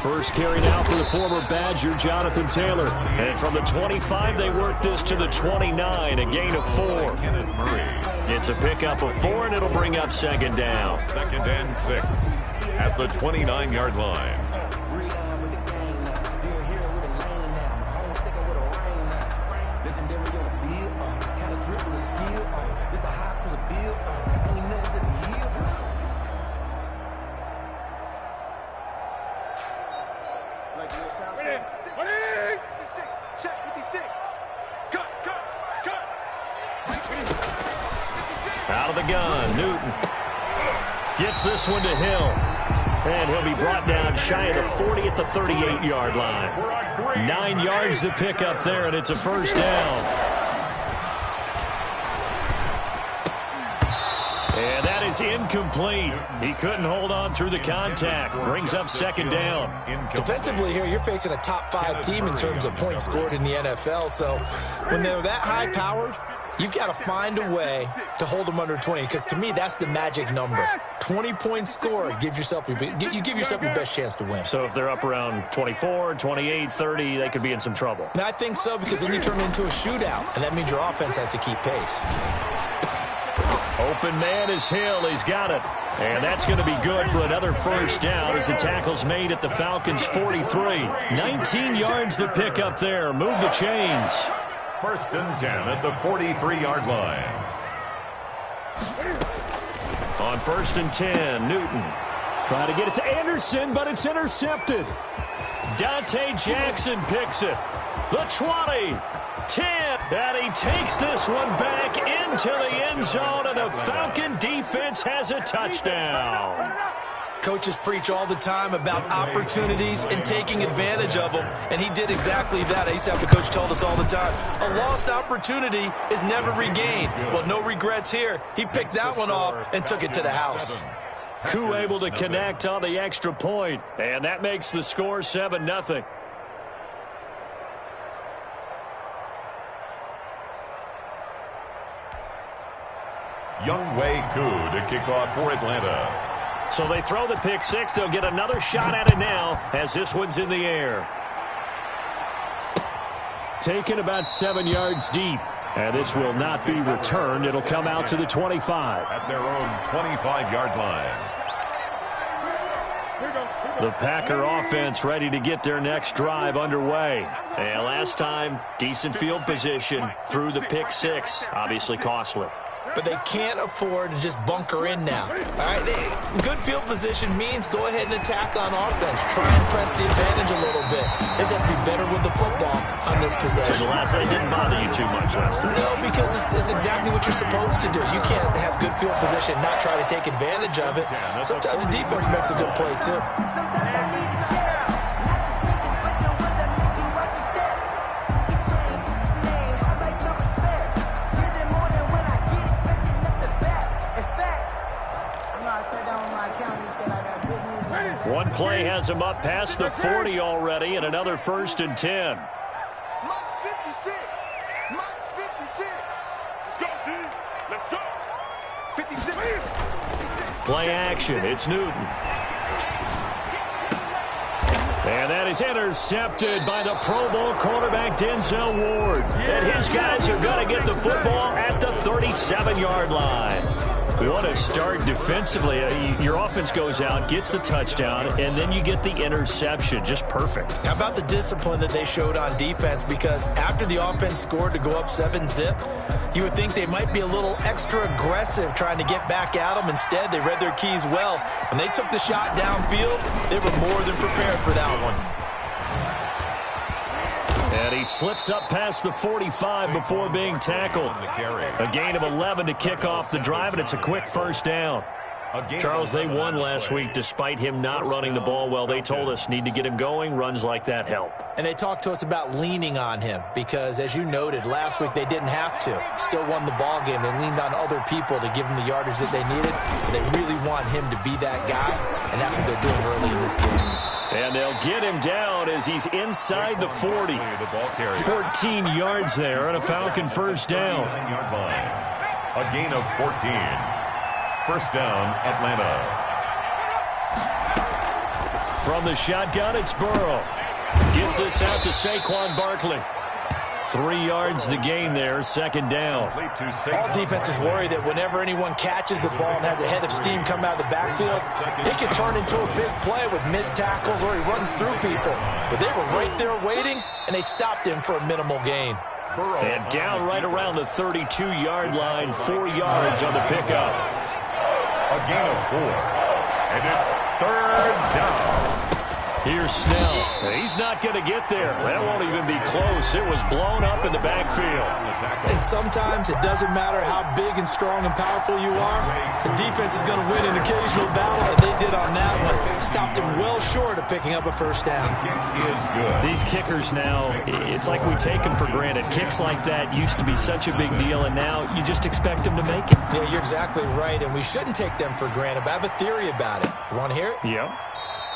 First carry now for the former Badger, Jonathan Taylor. And from the 25, they work this to the 29, a gain of 4. It's a pickup of 4, and it'll bring up second down. Second and 6 at the 29-yard line. Out of the gun, Newton gets this one to Hill. And he'll be brought down shy of the 40 at the 38-yard line. 9 yards to pick up there, and it's a first down. And that is incomplete. He couldn't hold on through the contact. Brings up second down. Defensively here, you're facing a top 5 team in terms of points scored in the NFL. So when they're that high-powered, you've got to find a way to hold them under 20, because to me, that's the magic number. 20-point score, you give yourself your best chance to win. So if they're up around 24, 28, 30, they could be in some trouble. And I think so, because then you turn it into a shootout, and that means your offense has to keep pace. Open man is Hill. He's got it. And that's going to be good for another first down as the tackle's made at the Falcons' 43. 19 yards to pick up there. Move the chains. First and 10 at the 43-yard line. On first and 10, Newton trying to get it to Anderson, but it's intercepted. Dante Jackson picks it. The 20, 10, and he takes this one back into the end zone, and the Falcon defense has a touchdown. Coaches preach all the time about opportunities and taking advantage of them, and he did exactly that. I used to have a coach told us all the time, a lost opportunity is never regained. Well, no regrets here. He picked that one off and took it to the house. Koo able to connect on the extra point, and that makes the score 7-0. Younghoe Koo to kick off for Atlanta. So they throw the pick six. They'll get another shot at it now as this one's in the air. Taken about 7 yards deep. And this will not be returned. It'll come out to the 25. At their own 25-yard line. The Packer offense ready to get their next drive underway. And last time, decent field position through the pick six. Obviously costly. But they can't afford to just bunker in now. All right, good field position means go ahead and attack on offense. Try and press the advantage a little bit. They just have to be better with the football on this possession. So the last one didn't bother you too much last time. No, because it's exactly what you're supposed to do. You can't have good field position and not try to take advantage of it. Sometimes the defense makes a good play, too. One play has him up past the 40 already, and another first and 10. Mark 56. Mark 56. Let's go, D. Let's go. 56. Play action. It's Newton. And that is intercepted by the Pro Bowl quarterback Denzel Ward. And his guys are going to get the football at the 37-yard line. We want to start defensively. Your offense goes out, gets the touchdown, and then you get the interception. Just perfect. How about the discipline that they showed on defense? Because after the offense scored to go up 7-zip, you would think they might be a little extra aggressive trying to get back at them. Instead, they read their keys well. When they took the shot downfield, they were more than prepared for that one. And he slips up past the 45 before being tackled. A gain of 11 to kick off the drive, and it's a quick first down. Charles, they won last week despite him not running the ball well. They told us need to get him going. Runs like that help. And they talked to us about leaning on him because, as you noted, last week they didn't have to. Still won the ball game. They leaned on other people to give him the yardage that they needed. But they really want him to be that guy, and that's what they're doing early in this game. And they'll get him down as he's inside the 40. 14 yards there and a Falcon first down. A gain of 14. First down, Atlanta. From the shotgun, it's Burrow. Gets this out to Saquon Barkley. 3 yards the gain there, second down. All defenses worry that whenever anyone catches the ball and has a head of steam come out of the backfield, it can turn into a big play with missed tackles or he runs through people. But they were right there waiting, and they stopped him for a minimal gain. And down right around the 32-yard line, 4 yards on the pickup. A gain of 4. And it's third down. Here's Snell. He's not going to get there. That won't even be close. It was blown up in the backfield. And sometimes it doesn't matter how big and strong and powerful you are. The defense is going to win an occasional battle, and they did on that one. Stopped him well short of picking up a first down. These kickers now, it's like we take them for granted. Kicks like that used to be such a big deal, and now you just expect them to make it. Yeah, you're exactly right, and we shouldn't take them for granted. But I have a theory about it. You want to hear it? Yep.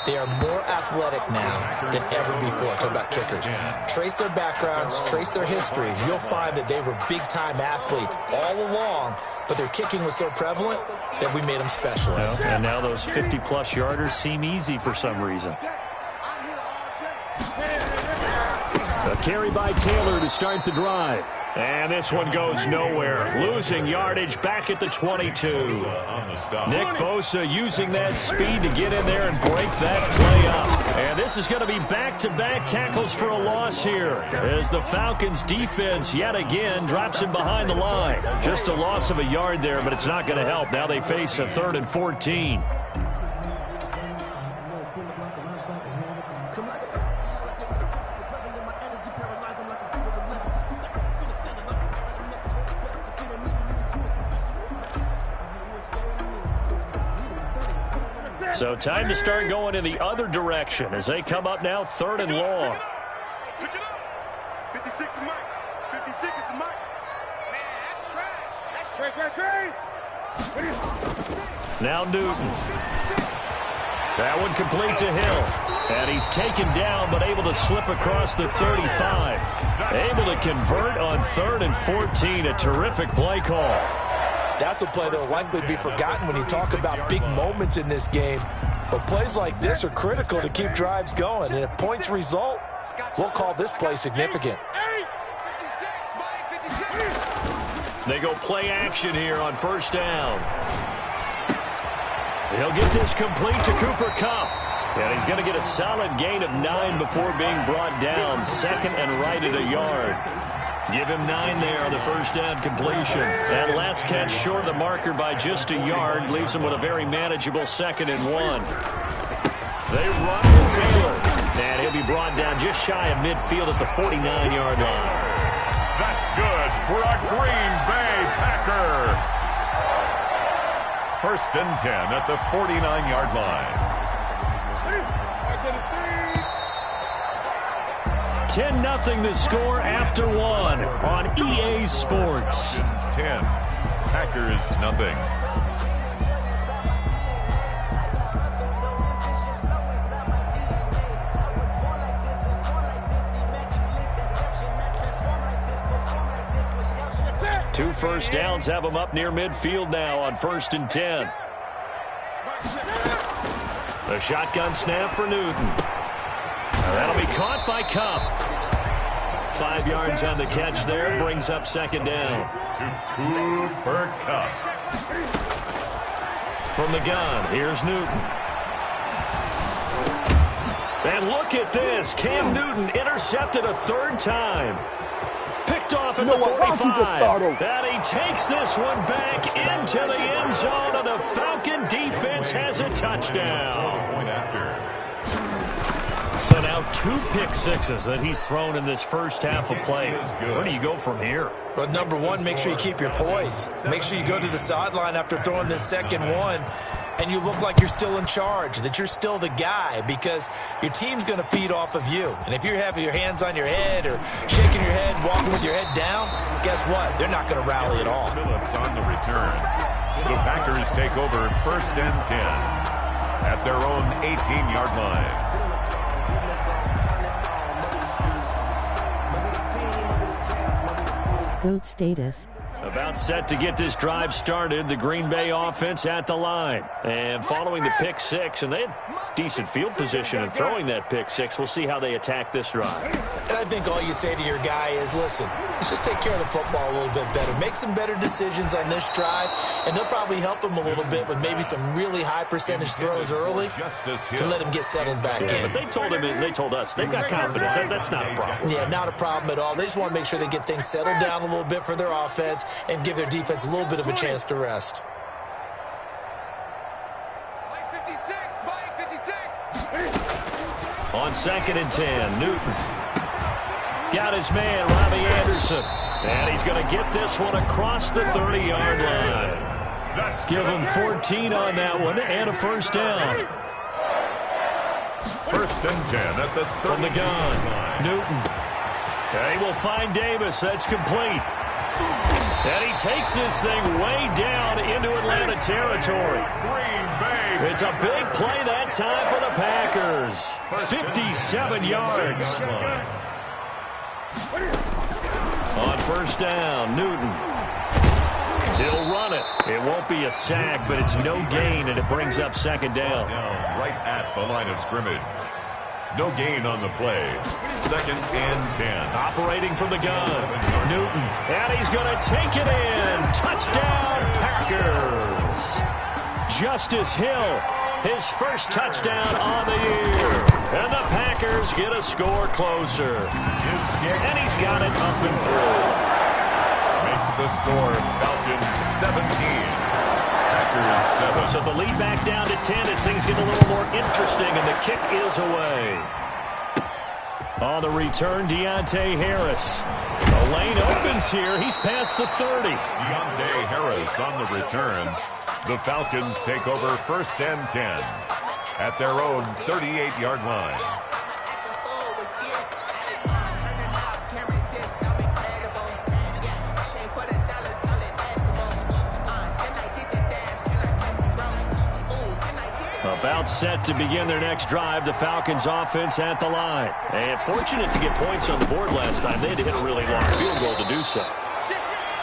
They are more athletic now than ever before. Talk about kickers. Trace their backgrounds, trace their histories. You'll find that they were big-time athletes all along, but their kicking was so prevalent that we made them specialists. Well, and now those 50-plus yarders seem easy for some reason. A carry by Taylor to start the drive. And this one goes nowhere. Losing yardage back at the 22. Nick Bosa using that speed to get in there and break that play up. And this is going to be back-to-back tackles for a loss here, as the Falcons' defense yet again drops him behind the line. Just a loss of a yard there, but it's not going to help. Now they face a 3rd and 14. So time to start going in the other direction as they come up now 3rd and long. Pick it up. 56 is Mike. 56 is the Mike. Man, that's trash. That's trash. Now Newton. That one complete to Hill. And he's taken down but able to slip across the 35. Able to convert on 3rd and 14. A terrific play call. That's a play that will likely be forgotten when you talk about big moments in this game. But plays like this are critical to keep drives going. And if points result, we'll call this play significant. They go play action here on 1st down. He'll get this complete to Cooper Kupp. And he's going to get a solid gain of 9 before being brought down. 2nd and right at a yard. Give him 9 there on the 1st down completion. That last catch short of the marker by just a yard leaves him with a very manageable 2nd and 1. They run to Taylor. And he'll be brought down just shy of midfield at the 49-yard line. That's good for a Green Bay Packer. 1st and 10 at the 49-yard line. 10-0 the score after 1 on EA Sports. 10, Packers nothing. Two first downs have them up near midfield now on 1st and 10. The shotgun snap for Newton. That'll be caught by Kupp. 5 yards on the catch there. Brings up 2nd down. To Cooper Kupp. From the gun, here's Newton. And look at this. Cam Newton intercepted a 3rd time. Picked off at the 45. And he takes this one back into the end zone, and the Falcon defense has a touchdown. Point after. So now 2 pick sixes that he's thrown in this first half of play. Where do you go from here? Well, number one, make sure you keep your poise. Make sure you go to the sideline after throwing this second one, and you look like you're still in charge, that you're still the guy, because your team's going to feed off of you. And if you're having your hands on your head or shaking your head, walking with your head down, guess what? They're not going to rally at all. Phillips on the return. The Packers take over 1st and 10 at their own 18-yard line. GOAT status. About set to get this drive started, the Green Bay offense at the line. And following the pick six, and they had decent field position in throwing that pick six. We'll see how they attack this drive. And I think all you say to your guy is, listen, let's just take care of the football a little bit better. Make some better decisions on this drive, and they'll probably help him a little bit with maybe some really high percentage throws early to let him get settled back in. But they told him, and they told us, they've got confidence. That's not a problem. Yeah, not a problem at all. They just want to make sure they get things settled down a little bit for their offense and give their defense a little bit of a chance to rest. On 2nd and 10, Newton. Got his man, Robbie Anderson. And he's going to get this one across the 30-yard line. Give him 14 on that one and a first down. 1st and 10 at the 30. From the gun, Newton. And he will find Davis. That's complete. And he takes this thing way down into Atlanta territory. It's a big play that time for the Packers. 57 yards. On 1st down, Newton. He'll run it. It won't be a sack, but it's no gain, and it brings up 2nd down. Right at the line of scrimmage. No gain on the play. 2nd and 10. Operating from the gun, Newton. And he's going to take it in. Touchdown, Packers. Justice Hill, his first touchdown on the year. And the Packers get a score closer. And he's got it up and through. Makes the score Falcons 17. Packers 7. So the lead back down to 10 as things get a little more interesting, and the kick is away. On the return, Deontay Harris. The lane opens here. He's past the 30. Deontay Harris on the return. The Falcons take over 1st and 10 at their own 38-yard line. About set to begin their next drive, the Falcons offense at the line. And fortunate to get points on the board last time. They had to hit a really long field goal to do so.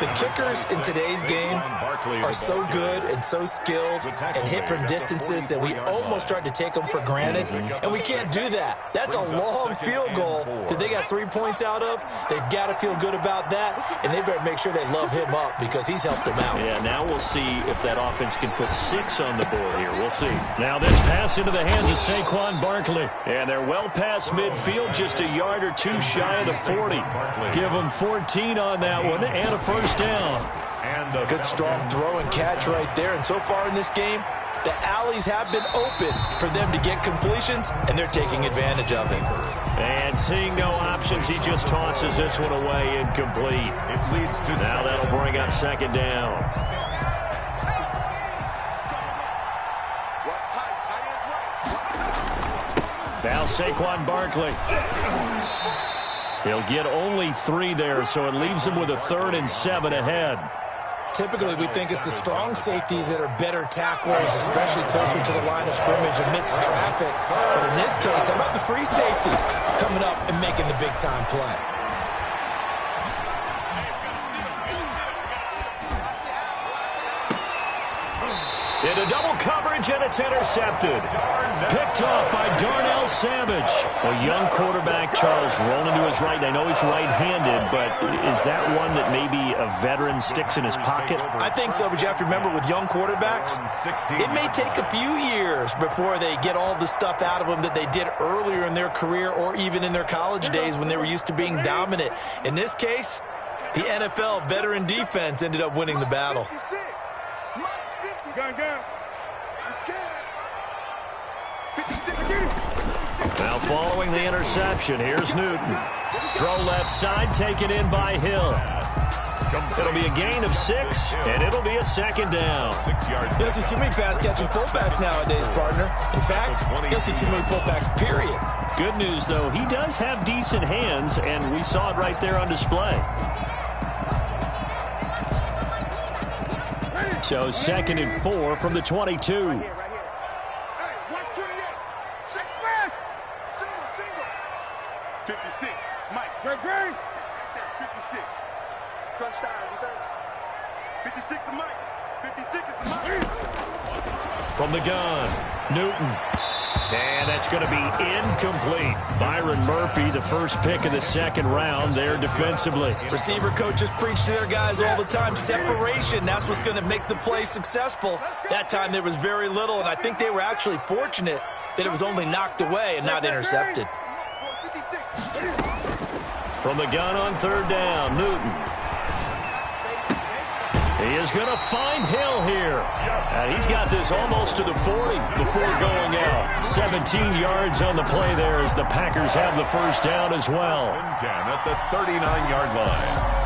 The kickers in today's game are so good and so skilled and hit from distances that we almost start to take them for granted, and we can't do that. That's a long field goal that they got 3 points out of. They've got to feel good about that, and they better make sure they love him up because he's helped them out. Yeah, now we'll see if that offense can put 6 on the board here. We'll see. Now this pass into the hands of Saquon Barkley, and they're well past midfield, just a yard or two shy of the 40. Give them 14 on that one and a first down. And a good strong throw and catch right there. And so far in this game, the alleys have been open for them to get completions, and they're taking advantage of it. And seeing no options, he just tosses this one away incomplete. It leads to now that'll bring up 2nd down. Now Saquon Barkley. He'll get only 3 there, so it leaves him with a 3rd and 7 ahead. Typically, we think it's the strong safeties that are better tacklers, especially closer to the line of scrimmage amidst traffic. But in this case, how about the free safety coming up and making the big-time play? Into double coverage, and it's intercepted. Picked off by Darnell Savage. A young quarterback, Charles, rolling to his right. I know he's right-handed, but is that one that maybe a veteran sticks in his pocket? I think so, but you have to remember with young quarterbacks, it may take a few years before they get all the stuff out of them that they did earlier in their career or even in their college days when they were used to being dominant. In this case, the NFL veteran defense ended up winning the battle. Now following the interception, here's Newton. Throw left side, taken in by Hill. It'll be a gain of 6, and it'll be a 2nd down. 6 yards. You don't see too many pass-catching fullbacks nowadays, partner. In fact, you don't see too many fullbacks, period. Good news, though, he does have decent hands, and we saw it right there on display. So 2nd and 4 from the 22. 56. Mike. Great. 56. Crunch time, defense. 56 the mic. 56 is the mic. From the gun, Newton. And that's going to be incomplete. Byron Murphy, the first pick of the second round there defensively. Receiver coaches preach to their guys all the time. Separation, that's what's going to make the play successful. That time there was very little, and I think they were actually fortunate that it was only knocked away and not intercepted. From the gun on third down, Newton. He is going to find Hill here. And he's got this almost to the 40 before going out. 17 yards on the play there as the Packers have the first down as well. 10 at the 39-yard line.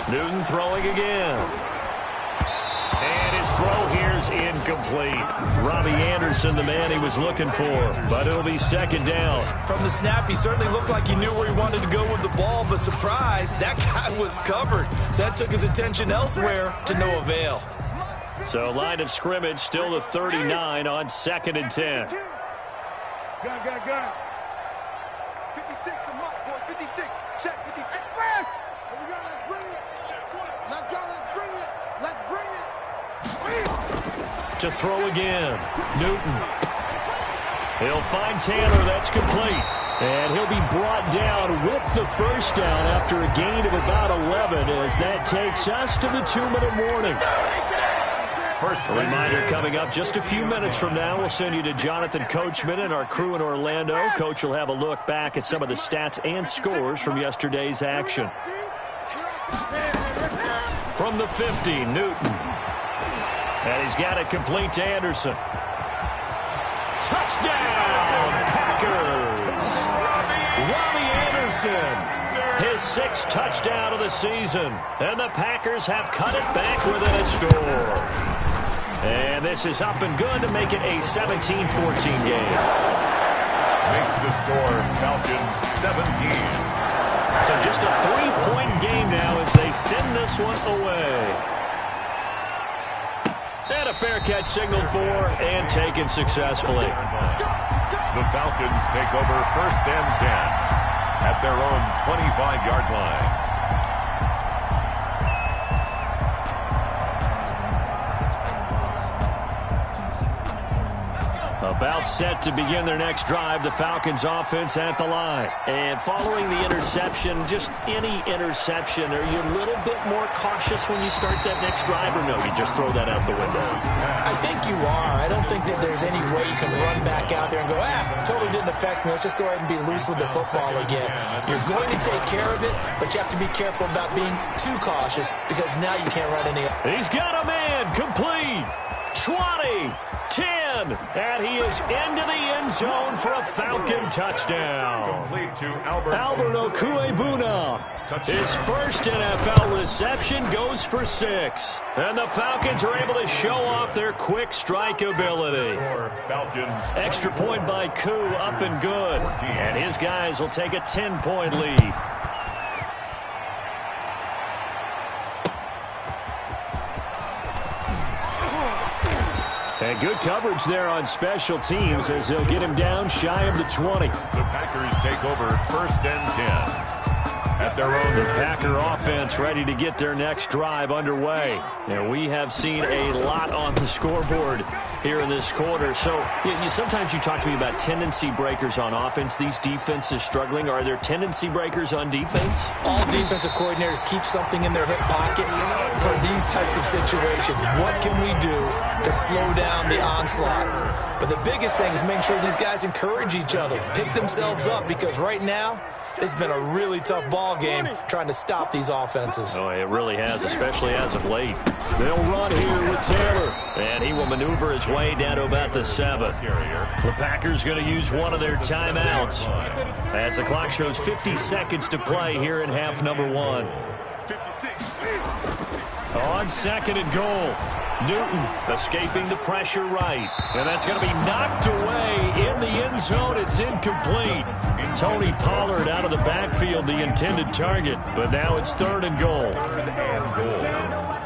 Newton throwing again. And his throw here's incomplete. Robbie Anderson, the man he was looking for. But it'll be second down. From the snap, he certainly looked like he knew where he wanted to go with the ball, but surprise, that guy was covered. So that took his attention elsewhere to no avail. So line of scrimmage still the 39 on 2nd and 10. Gun. 56 the mic, boys. 56. Check 56. Here we go. Let's bring it. Let's go. Let's bring it. To throw again, Newton. He'll find Tanner. That's complete. And he'll be brought down with the first down after a gain of about 11 as that takes us to the 2-minute warning. First A reminder coming up just a few minutes from now. We'll send you to Jonathan Coachman and our crew in Orlando. Coach will have a look back at some of the stats and scores from yesterday's action. From the 50, Newton. And he's got it complete to Anderson. Touchdown, Packers! Robbie Anderson, his 6th touchdown of the season. And the Packers have cut it back within a score. And this is up and good to make it a 17-14 game. Makes the score Falcons 17. So just a 3-point game now as they send this one away. And a fair catch signaled for and taken successfully. The Falcons take over 1st and 10 at their own 25-yard line. About set to begin their next drive, the Falcons offense at the line. And following the interception, just any interception, are you a little bit more cautious when you start that next drive, or no, you just throw that out the window? I think you are. I don't think that there's any way you can run back out there and go, totally didn't affect me. Let's just go ahead and be loose with the football again. You're going to take care of it, but you have to be careful about being too cautious because now you can't run any. He's got a man, complete. 20, 10, and he is into the end zone for a Falcon touchdown. Complete to Albert Okuebuna. His first NFL reception goes for 6. And the Falcons are able to show off their quick strike ability. Extra point by Koo, up and good. And his guys will take a 10-point lead. And good coverage there on special teams as they'll get him down shy of the 20. The Packers take over 1st and 10 at their own. The Packer offense ready to get their next drive underway. And we have seen a lot on the scoreboard here in this quarter. So sometimes you talk to me about tendency breakers on offense. These defenses struggling. Are there tendency breakers on defense? All defensive coordinators keep something in their hip pocket for these types of situations. What can we do to slow down the onslaught? But the biggest thing is making sure these guys encourage each other, pick themselves up, because right now it's been a really tough ball game trying to stop these offenses. Oh, it really has, especially as of late. They'll run here with Taylor, and he will maneuver his way down to about the 7. The Packers going to use one of their timeouts as the clock shows 50 seconds to play here in half number 1. On 2nd and goal. Newton escaping the pressure right. And that's going to be knocked away in the end zone. It's incomplete. Tony Pollard out of the backfield, the intended target. But now it's 3rd and goal. 3rd and goal.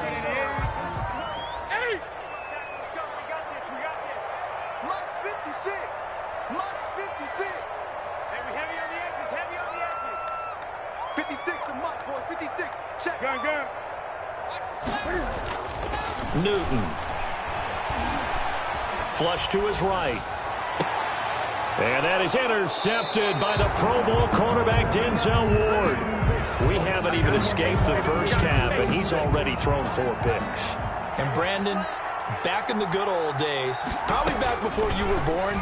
Newton. Flush to his right. And that is intercepted by the Pro Bowl cornerback Denzel Ward. We haven't even escaped the first half, and he's already thrown 4 picks. And Brandon, back in the good old days, probably back before you were born,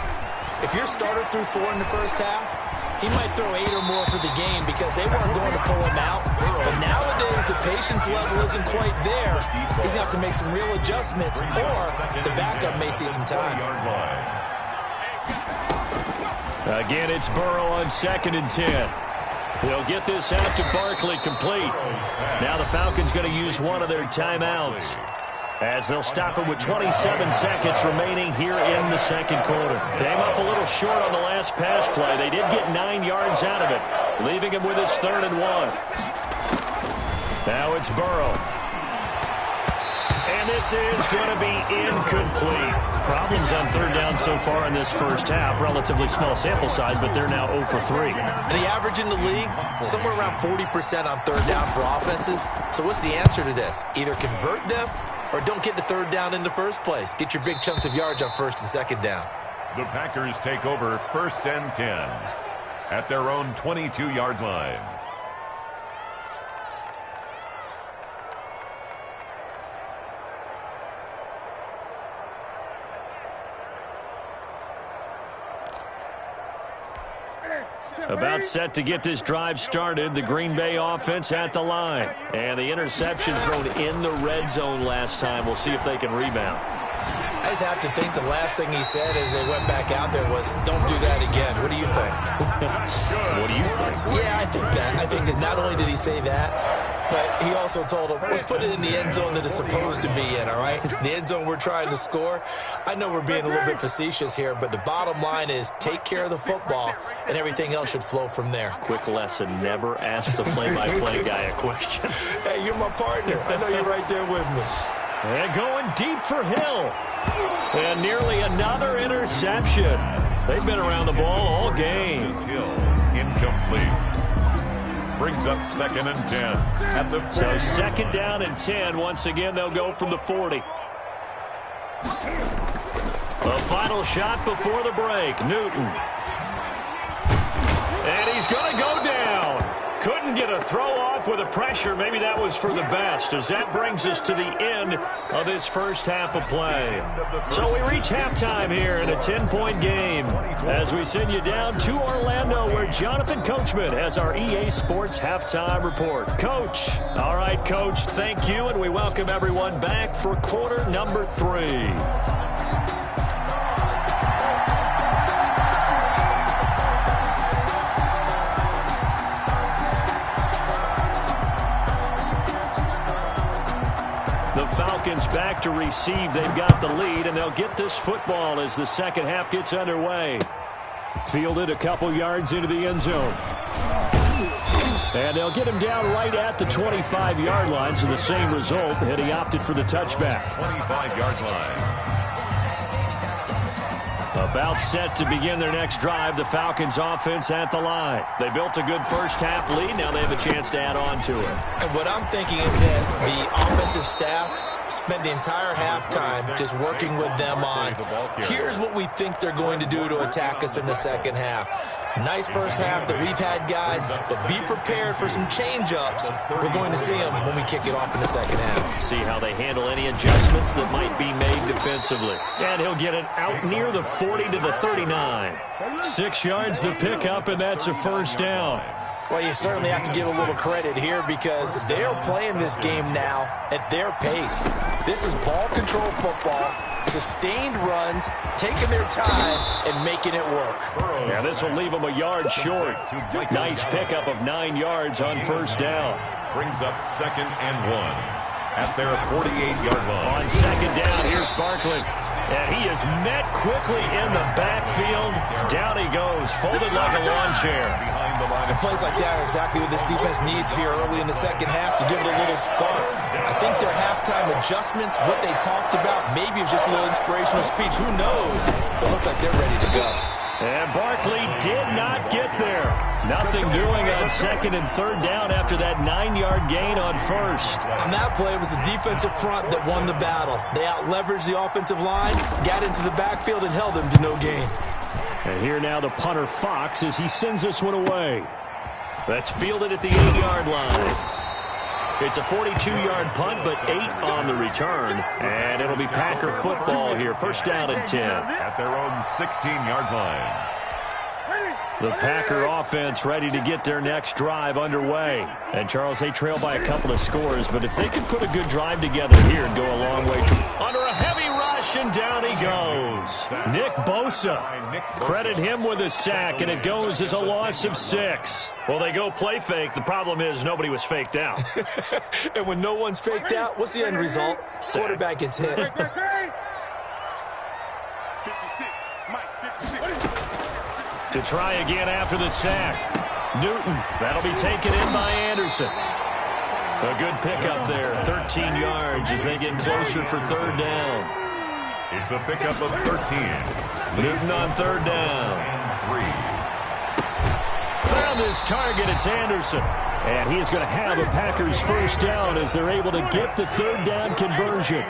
if your starter threw 4 in the first half, he might throw 8 or more for the game because they weren't going to pull him out. But nowadays, the patience level isn't quite there. He's going to have to make some real adjustments, or the backup may see some time. Again, it's Burrow on 2nd and 10. He'll get this out to Barkley complete. Now the Falcons going to use one of their timeouts, as they'll stop him with 27 seconds remaining here in the second quarter. Came up a little short on the last pass play. They did get 9 yards out of it, leaving him with his 3rd and 1. Now it's Burrow. And this is going to be incomplete. Problems on 3rd down so far in this first half. Relatively small sample size, but they're now 0 for 3. The average in the league, somewhere around 40% on 3rd down for offenses. So what's the answer to this? Either convert them or don't get the 3rd down in the first place. Get your big chunks of yards on 1st and 2nd down. The Packers take over 1st and 10 at their own 22-yard line. About set to get this drive started. The Green Bay offense at the line. And the interception thrown in the red zone last time. We'll see if they can rebound. I just have to think the last thing he said as they went back out there was, don't do that again. What do you think? What do you think? Yeah, I think that. I think that not only did he say that, but he also told him, let's put it in the end zone that it's supposed to be in, all right? The end zone we're trying to score. I know we're being a little bit facetious here, but the bottom line is take care of the football, and everything else should flow from there. Quick lesson, never ask the play-by-play guy a question. Hey, you're my partner. I know you're right there with me. And going deep for Hill. And nearly another interception. They've been around the ball all game. Hill, incomplete. Brings up 2nd and 10 at the 40. So 2nd down and 10. Once again, they'll go from the 40. The final shot before the break. Newton. And he's going to go down. Couldn't get a throw off with the pressure. Maybe that was for the best, as that brings us to the end of this first half of play. So we reach halftime here in a 10-point game as we send you down to Orlando, where Jonathan Coachman has our EA Sports halftime report. Coach. All right, Coach, thank you, and we welcome everyone back for quarter number 3. Falcons back to receive. They've got the lead, and they'll get this football as the second half gets underway. Fielded a couple yards into the end zone. And they'll get him down right at the 25-yard line, so the same result, and he opted for the touchback. 25-yard line. About set to begin their next drive, the Falcons offense at the line. They built a good first half lead. Now they have a chance to add on to it. And what I'm thinking is that the offensive staff spent the entire halftime just working with them on, here's what we think they're going to do to attack us in the second half. Nice first half that we've had, guys, but be prepared for some change-ups. We're going to see them when we kick it off in the second half. See how they handle any adjustments that might be made defensively. And he'll get it out near the 40 to the 39. 6 yards the pickup, and that's a first down. Well, you certainly have to give a little credit here because they're playing this game now at their pace. This is ball control football, sustained runs, taking their time, and making it work. Yeah, this will leave them a yard short. Nice pickup of 9 yards on first down. Brings up 2nd and 1 at their 48-yard line. On second down, here's Barkley. And he is met quickly in the backfield. Down he goes, folded like a lawn chair. Behind the line. And plays like that are exactly what this defense needs here early in the second half to give it a little spark. I think their halftime adjustments, what they talked about, maybe it was just a little inspirational speech. Who knows? But it looks like they're ready to go. And Barkley did not get there. Nothing doing on second and third down after that 9-yard gain on first. On that play, it was the defensive front that won the battle. They out-leveraged the offensive line, got into the backfield, and held them to no gain. And here now the punter Fox as he sends this one away. That's fielded at the 8-yard line. It's a 42-yard punt, but 8 on the return. And it'll be Packer football here. First down and 10. At their own 16-yard line. The Packer offense ready to get their next drive underway. And, Charles, they trail by a couple of scores, but if they can put a good drive together here and go a long way under a heavy rush, and down he goes. Nick Bosa. Credit him with a sack, and it goes as a loss of 6. Well, they go play fake. The problem is nobody was faked out. And when no one's faked out, what's the end result? Quarterback gets hit. 56. To try again after the sack. Newton, that'll be taken in by Anderson. A good pickup there, 13 yards as they get closer for third down. It's a pickup of 13. Newton on third down. 3. Found his target, it's Anderson. And he is going to have a Packers first down as they're able to get the third down conversion.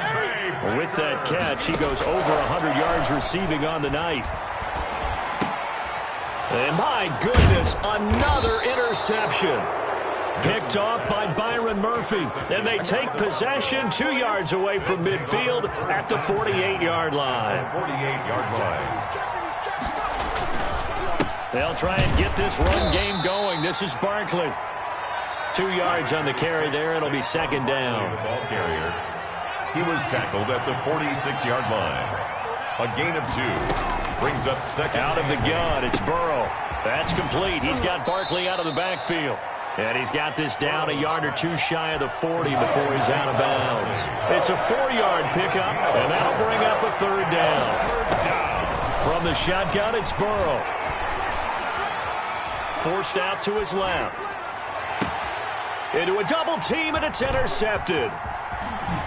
With that catch, he goes over 100 yards receiving on the night. And my goodness, another interception. Picked off by Byron Murphy. And they take possession 2 yards away from midfield at the 48-yard line. 48-yard line. They'll try and get this run game going. This is Barkley. 2 yards on the carry there. It'll be second down. The ball carrier. He was tackled at the 46-yard line. A gain of 2. Brings up second. Out of the gun, it's Burrow. That's complete. He's got Barkley out of the backfield. And he's got this down a yard or two shy of the 40 before he's out of bounds. It's a 4-yard pickup, and that'll bring up a third down. From the shotgun, it's Burrow. Forced out to his left. Into a double team, and it's intercepted.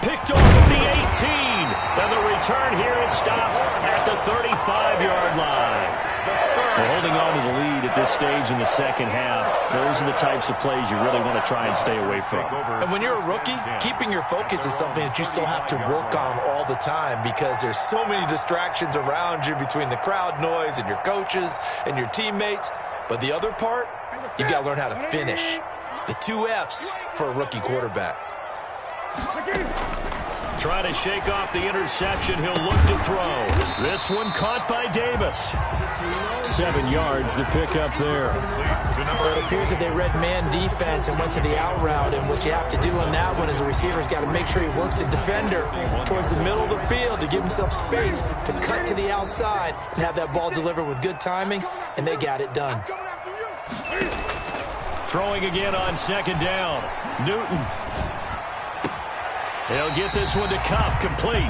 Picked off at the 18. And the return here is stopped at the 35-yard line. Well, holding on to the lead at this stage in the second half, those are the types of plays you really want to try and stay away from. And when you're a rookie, keeping your focus is something that you still have to work on all the time because there's so many distractions around you between the crowd noise and your coaches and your teammates. But the other part, you've got to learn how to finish. It's the 2 F's for a rookie quarterback. Try to shake off the interception. He'll look to throw. This one caught by Davis. 7 yards, the pickup there. Well, it appears that they read man defense and went to the out route, and what you have to do on that one as a receiver's got to make sure he works the defender towards the middle of the field to give himself space to cut to the outside and have that ball delivered with good timing, and they got it done. Throwing again on second down. Newton. He'll get this one to Cup, complete.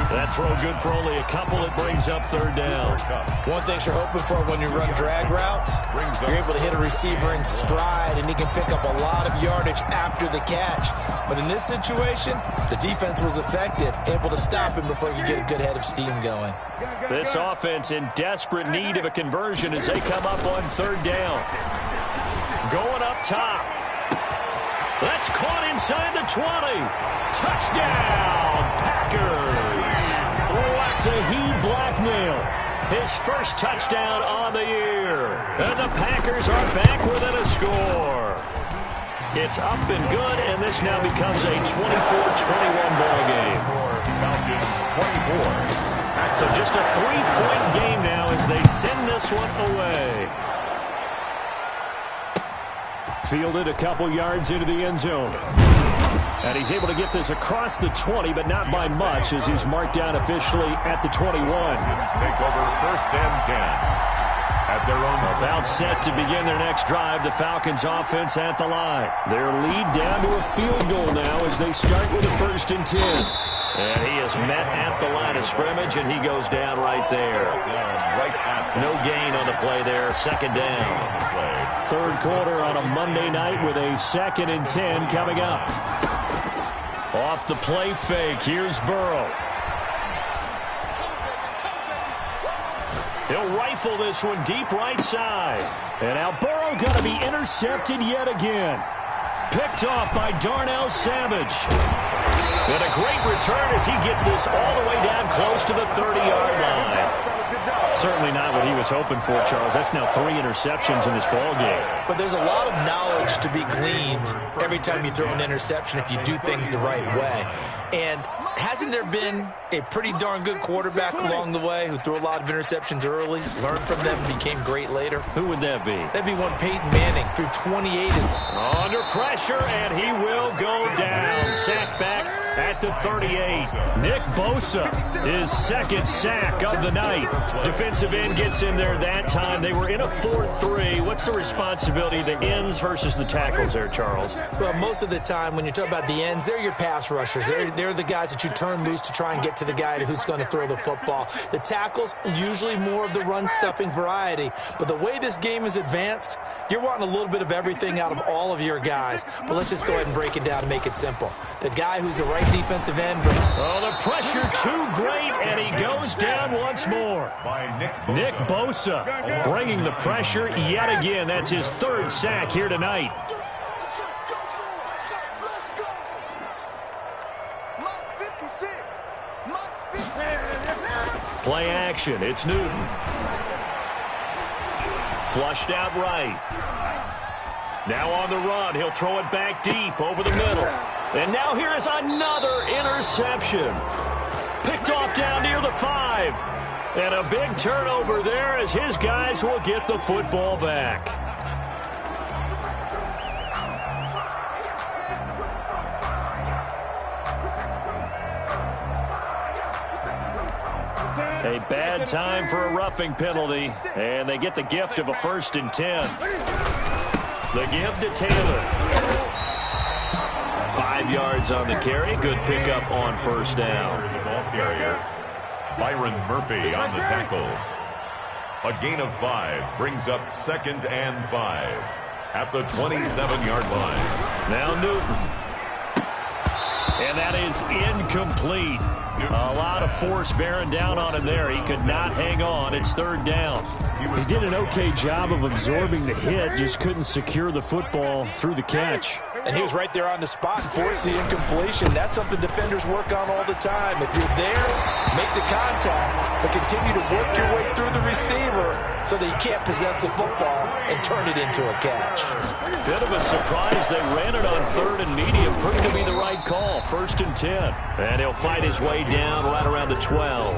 That throw good for only a couple. It brings up third down. One thing you're hoping for when you run drag routes, you're able to hit a receiver in stride, and he can pick up a lot of yardage after the catch. But in this situation, the defense was effective, able to stop him before he could get a good head of steam going. This offense in desperate need of a conversion as they come up on third down. Going up top. That's caught inside the 20. Touchdown, Packers. Saheed Blacknell, his first touchdown on the year. And the Packers are back within a score. It's up and good, and this now becomes a 24-21 ball game. Falcons 24. So just a 3-point game now as they send this one away. Fielded a couple yards into the end zone. And he's able to get this across the 20, but not by much as he's marked down officially at the 21. Take over first and 10. At their own about set to begin their next drive, the Falcons offense at the line. Their lead down to a field goal now as they start with a 1st and 10. And he is met at the line of scrimmage, and he goes down right there. No gain on the play there, 2nd down. 3rd quarter on a Monday night with a 2nd and 10 coming up. Off the play fake, here's Burrow. He'll rifle this one deep right side. And now Burrow going to be intercepted yet again. Picked off by Darnell Savage. And a great return as he gets this all the way down close to the 30-yard line. Certainly not what he was hoping for, Charles. That's now 3 interceptions in this ball game. But there's a lot of knowledge to be gleaned every time you throw an interception if you do things the right way. And hasn't there been a pretty darn good quarterback along the way who threw a lot of interceptions early, learned from them, and became great later? Who would that be? That'd be one Peyton Manning, threw 28 of them. Under pressure, and he will go down. Sack back at the 38. Nick Bosa, his 2nd sack of the night. Defensive end gets in there that time. They were in a 4-3. What's the responsibility of the ends versus the tackles there, Charles? Well, most of the time when you talk about the ends, they're your pass rushers. They're the guys that you turn loose to try and get to the guy who's going to throw the football. The tackles, usually more of the run-stuffing variety. But the way this game is advanced, you're wanting a little bit of everything out of all of your guys. But let's just go ahead and break it down and make it simple. The guy who's the right defensive end. Oh, the pressure too great, and he goes down once more. Nick Bosa bringing the pressure yet again. That's his 3rd sack here tonight. Play action. It's Newton. Flushed out right. Now on the run. He'll throw it back deep over the middle. And now here is another interception. Picked off down near the 5. And a big turnover there as his guys will get the football back. A bad time for a roughing penalty, and they get the gift of a 1st and 10. The give to Taylor. 5 yards on the carry. Good pickup on 1st down. Ball carrier Byron Murphy on the tackle. A gain of 5 brings up 2nd and 5 at the 27-yard line. Now Newton. And that is incomplete. A lot of force bearing down on him there. He could not hang on. It's 3rd down. He did an okay job of absorbing the hit, just couldn't secure the football through the catch. And he was right there on the spot and forced the incompletion. That's something defenders work on all the time. If you're there, make the contact, but continue to work your way through the receiver so that you can't possess the football and turn it into a catch. Bit of a surprise. They ran it on 3rd and medium. Proved to be the right call. 1st and 10. And he'll fight his way down right around the 12.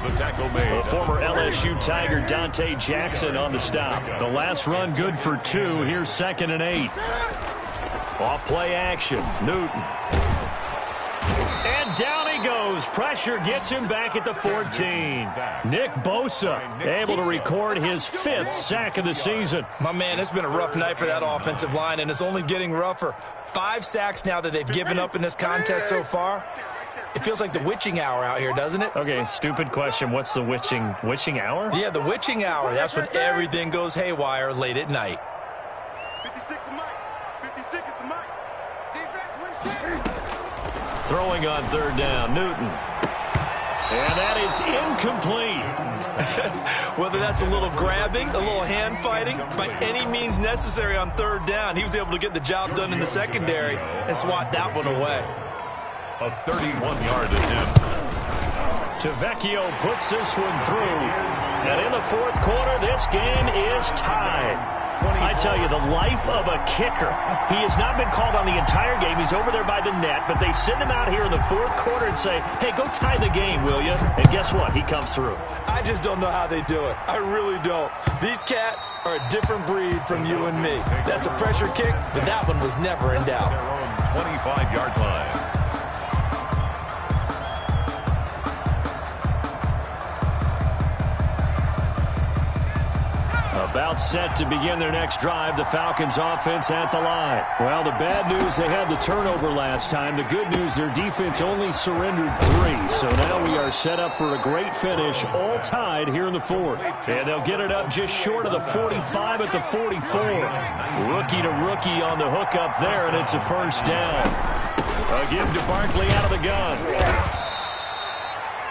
The tackle made. The former LSU Tiger Dante Jackson on the stop. The last run good for 2. Here's 2nd and 8. Off play action. Newton. And down he goes. Pressure gets him back at the 14. Nick Bosa able to record his 5th sack of the season. My man, it's been a rough night for that offensive line, and it's only getting rougher. 5 sacks now that they've given up in this contest so far. It feels like the witching hour out here, doesn't it? Okay, stupid question. What's the witching hour? Yeah, the witching hour. That's when everything goes haywire late at night. 56 is Mike. 56 is the Mike. Defense wins champion. Throwing on 3rd down, Newton. And that is incomplete. Whether that's a little grabbing, a little hand fighting, by any means necessary on 3rd down, he was able to get the job done in the secondary and swat that one away. A 31-yard attempt. Tavecchio puts this one through. And in the 4th quarter, this game is tied. I tell you, the life of a kicker. He has not been called on the entire game. He's over there by the net, but they send him out here in the 4th quarter and say, hey, go tie the game, will you? And guess what? He comes through. I just don't know how they do it. I really don't. These cats are a different breed from you and me. That's a pressure kick, but that one was never in doubt. Their own 25-yard line. A About set to begin their next drive, the Falcons offense at the line. Well, the bad news, they had the turnover last time. The good news, their defense only surrendered 3. So now we are set up for a great finish, all tied here in the fourth. And they'll get it up just short of the 45 at the 44. Rookie to rookie on the hook up there, and it's a first down. Give to Barkley out of the gun.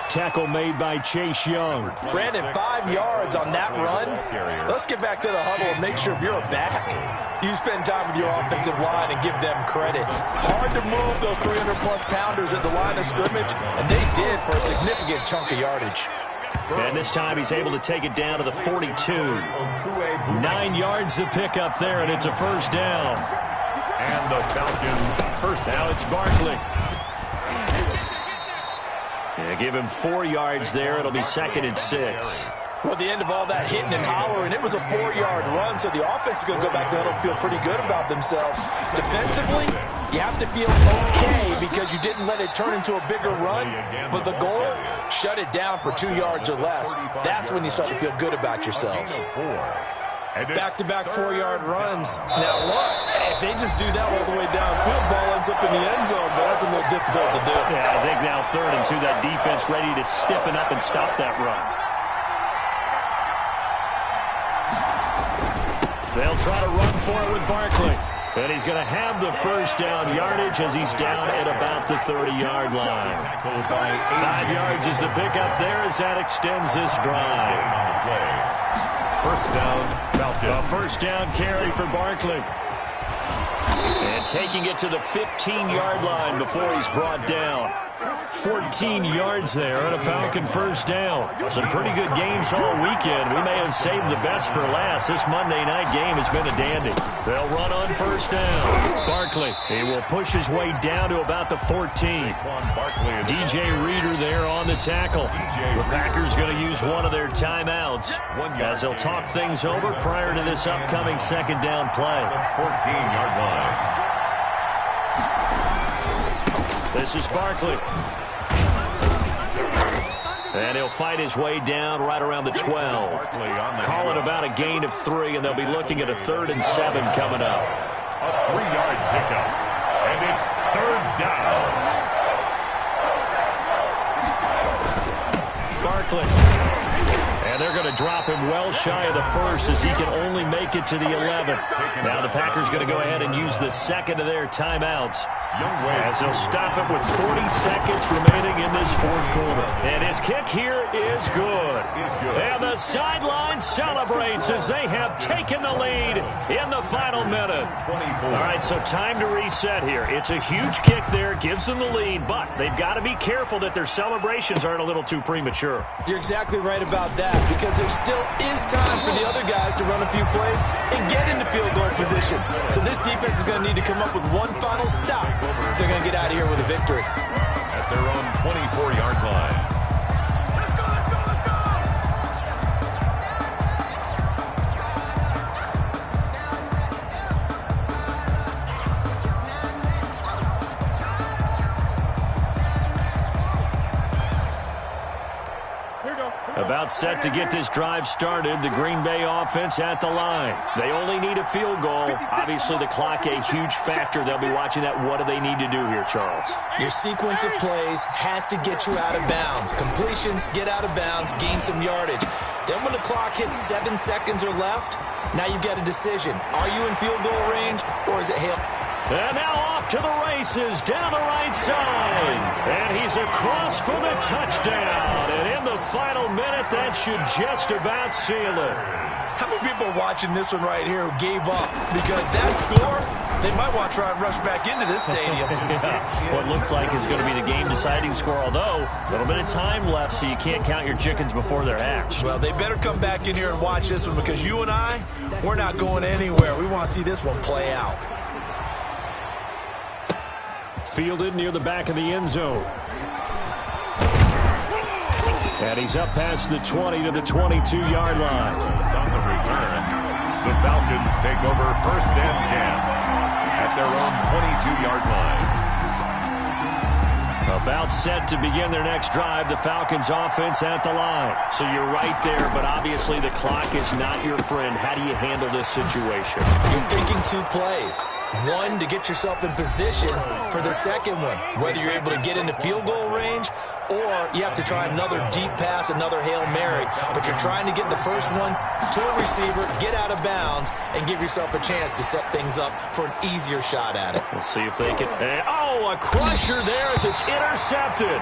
Tackle made by Chase Young. Brandon, 5 yards on that run. Let's get back to the huddle and make sure if you're a back, you spend time with your offensive line and give them credit. Hard to move those 300-plus pounders at the line of scrimmage, and they did for a significant chunk of yardage. And this time he's able to take it down to the 42. 9 yards to pick up there, and it's a first down. And the Falcons first. Now it's Barkley. Yeah, give him 4 yards there. It'll be 2nd and 6. Well, at the end of all that hitting and hollering, it was a 4-yard run, so the offense is going to go back there and feel pretty good about themselves. Defensively, you have to feel okay because you didn't let it turn into a bigger run, but the goal, shut it down for 2 yards or less. That's when you start to feel good about yourselves. Back-to-back 4-yard runs. Now, look, if they just do that all the way downfield, ball ends up in the end zone, but that's a little difficult to do. Yeah, I think now 3rd and 2, that defense ready to stiffen up and stop that run. They'll try to run for it with Barkley. And he's going to have the first down yardage as he's down at about the 30-yard line. 5 yards is the pickup there as that extends this drive. First down, Falcons. A first down carry for Barkley. And taking it to the 15-yard line before he's brought down. 14 yards there and a Falcon first down. Some pretty good games all weekend. We may have saved the best for last. This Monday night game has been a dandy. They'll run on first down. Barkley, he will push his way down to about the 14. DJ Reader there on the tackle. The Packers going to use one of their timeouts as they'll talk things over prior to this upcoming 2nd down play. 14-yard line. This is Barkley. And he'll fight his way down right around the 12. Call it about a gain of 3, and they'll be looking at a 3rd and 7 coming up. A 3-yard pickup, and it's 3rd down. Barkley. And they're going to drop him well shy of the 1st as he can only make it to the 11th. Now the Packers going to go ahead and use the 2nd of their timeouts as they'll stop it with 40 seconds remaining in this 4th quarter. And his kick here is good. And the sideline celebrates as they have taken the lead in the final minute. All right, so time to reset here. It's a huge kick there, gives them the lead, but they've got to be careful that their celebrations aren't a little too premature. You're exactly right about that, because there still is time for the other guys to run a few plays and get into field goal position. So this defense is going to need to come up with one final stop if they're going to get out of here with a victory. At their own 24-yard line. About set to get this drive started. The Green Bay offense at the line. They only need a field goal. Obviously, the clock a huge factor. They'll be watching that. What do they need to do here, Charles? Your sequence of plays has to get you out of bounds. Completions, get out of bounds, gain some yardage. Then when the clock hits 7 seconds or left, now you've got a decision. Are you in field goal range, or is it hail? And now off to the races down the right side. And he's across for the touchdown. And in the final minute, that should just about seal it. How many people are watching this one right here who gave up? Because that score, they might want to try and rush back into this stadium. Yeah. What looks like is going to be the game-deciding score, although a little bit of time left, so you can't count your chickens before they're hatched. Well, they better come back in here and watch this one, because you and I, we're not going anywhere. We want to see this one play out. Fielded near the back of the end zone. And he's up past the 20 to the 22-yard line. On the return, the Falcons take over 1st and 10 at their own 22-yard line. A About set to begin their next drive, the Falcons offense at the line. So you're right there, but obviously the clock is not your friend. How do you handle this situation? You're thinking 2 plays. One, to get yourself in position for the second one, whether you're able to get into field goal range or you have to try another deep pass, another Hail Mary. But you're trying to get the first one to a receiver, get out of bounds, and give yourself a chance to set things up for an easier shot at it. We'll see if they can. Oh, a crusher there as it's intercepted.